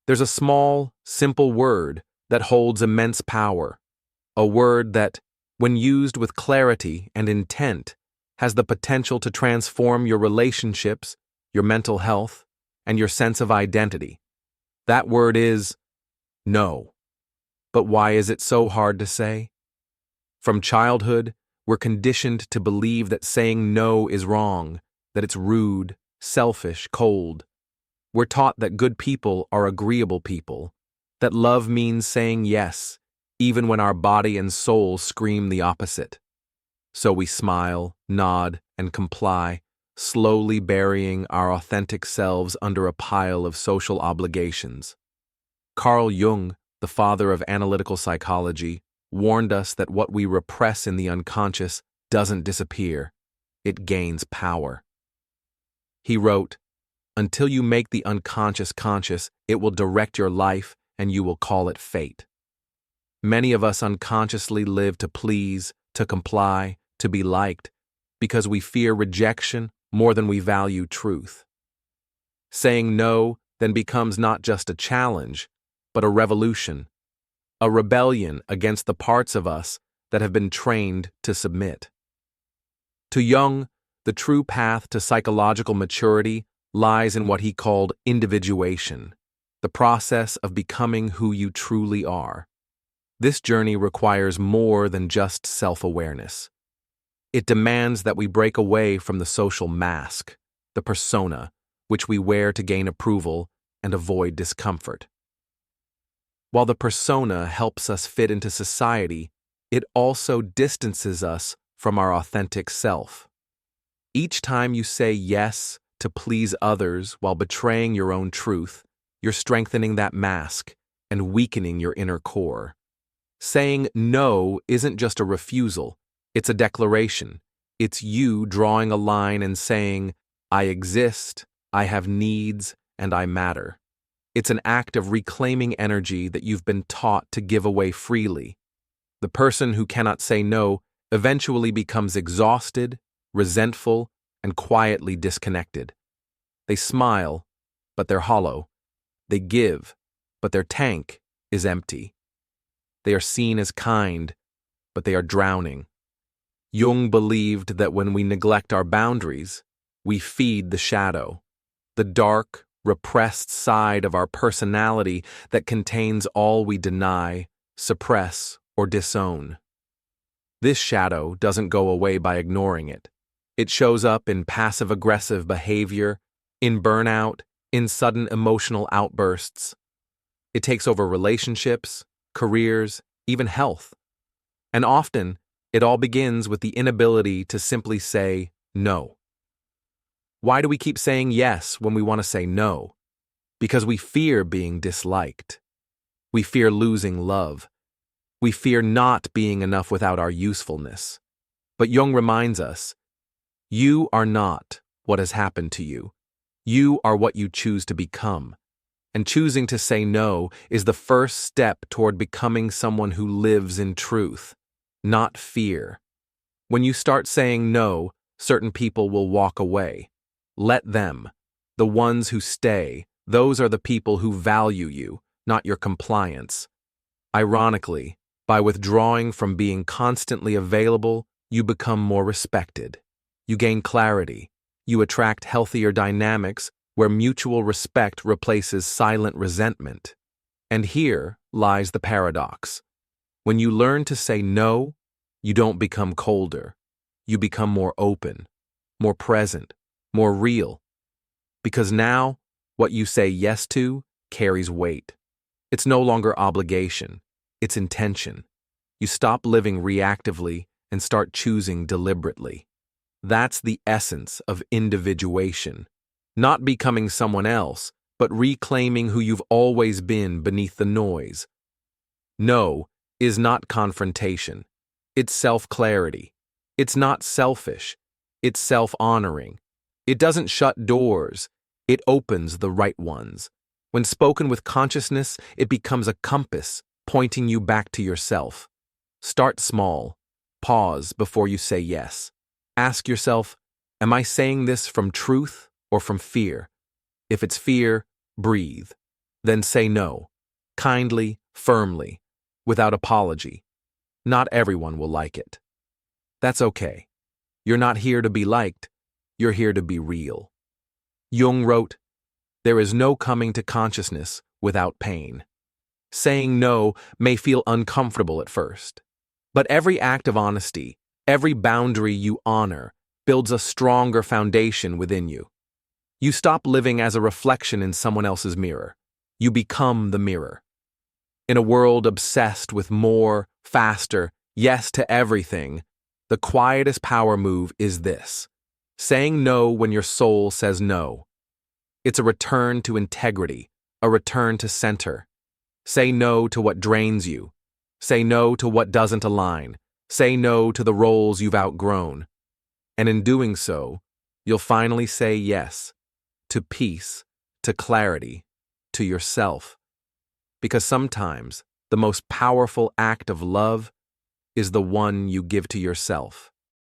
There's a small, simple word that holds immense power, a word that, when used with clarity and intent, has the potential to transform your relationships, your mental health, and your sense of identity. That word is no. But why is it so hard to say? From childhood, we're conditioned to believe that saying no is wrong, that it's rude, selfish, cold. We're taught that good people are agreeable people, that love means saying yes, even when our body and soul scream the opposite. So we smile, nod, and comply, slowly burying our authentic selves under a pile of social obligations. Carl Jung, the father of analytical psychology, warned us that what we repress in the unconscious doesn't disappear, it gains power. He wrote, "Until you make the unconscious conscious, it will direct your life and you will call it fate." Many of us unconsciously live to please, to comply, to be liked, because we fear rejection more than we value truth. Saying no then becomes not just a challenge, but a revolution, a rebellion against the parts of us that have been trained to submit. To Jung, the true path to psychological maturity lies in what he called individuation, the process of becoming who you truly are. This journey requires more than just self-awareness. It demands that we break away from the social mask, the persona, which we wear to gain approval and avoid discomfort. While the persona helps us fit into society, it also distances us from our authentic self. Each time you say yes to please others while betraying your own truth, you're strengthening that mask and weakening your inner core. Saying no isn't just a refusal, it's a declaration. It's you drawing a line and saying, "I exist, I have needs, and I matter." It's an act of reclaiming energy that you've been taught to give away freely. The person who cannot say no eventually becomes exhausted, resentful, and quietly disconnected. They smile, but they're hollow. They give, but their tank is empty. They are seen as kind, but they are drowning. Jung believed that when we neglect our boundaries, we feed the shadow, the dark, repressed side of our personality that contains all we deny, suppress, or disown. This shadow doesn't go away by ignoring it. It shows up in passive-aggressive behavior, in burnout, in sudden emotional outbursts. It takes over relationships, careers, even health. And often, it all begins with the inability to simply say no. Why do we keep saying yes when we want to say no? Because we fear being disliked. We fear losing love. We fear not being enough without our usefulness. But Jung reminds us, you are not what has happened to you. You are what you choose to become. And choosing to say no is the first step toward becoming someone who lives in truth, not fear. When you start saying no, certain people will walk away. Let them. The ones who stay, those are the people who value you, not your compliance. Ironically, by withdrawing from being constantly available, you become more respected. You gain clarity. You attract healthier dynamics where mutual respect replaces silent resentment. And here lies the paradox. When you learn to say no, you don't become colder. You become more open, more present, more real. Because now, what you say yes to carries weight. It's no longer obligation, it's intention. You stop living reactively and start choosing deliberately. That's the essence of individuation. Not becoming someone else, but reclaiming who you've always been beneath the noise. No is not confrontation. It's self-clarity. It's not selfish. It's self-honoring. It doesn't shut doors. It opens the right ones. When spoken with consciousness, it becomes a compass pointing you back to yourself. Start small. Pause before you say yes. Ask yourself, am I saying this from truth or from fear? If it's fear, breathe. Then say no, kindly, firmly, without apology. Not everyone will like it. That's okay. You're not here to be liked, you're here to be real. Jung wrote, "There is no coming to consciousness without pain." Saying no may feel uncomfortable at first, but every act of honesty, every boundary you honor, builds a stronger foundation within you. You stop living as a reflection in someone else's mirror. You become the mirror. In a world obsessed with more, faster, yes to everything, the quietest power move is this: saying no when your soul says no. It's a return to integrity, a return to center. Say no to what drains you. Say no to what doesn't align. Say no to the roles you've outgrown. And in doing so, you'll finally say yes to peace, to clarity, to yourself. Because sometimes the most powerful act of love is the one you give to yourself.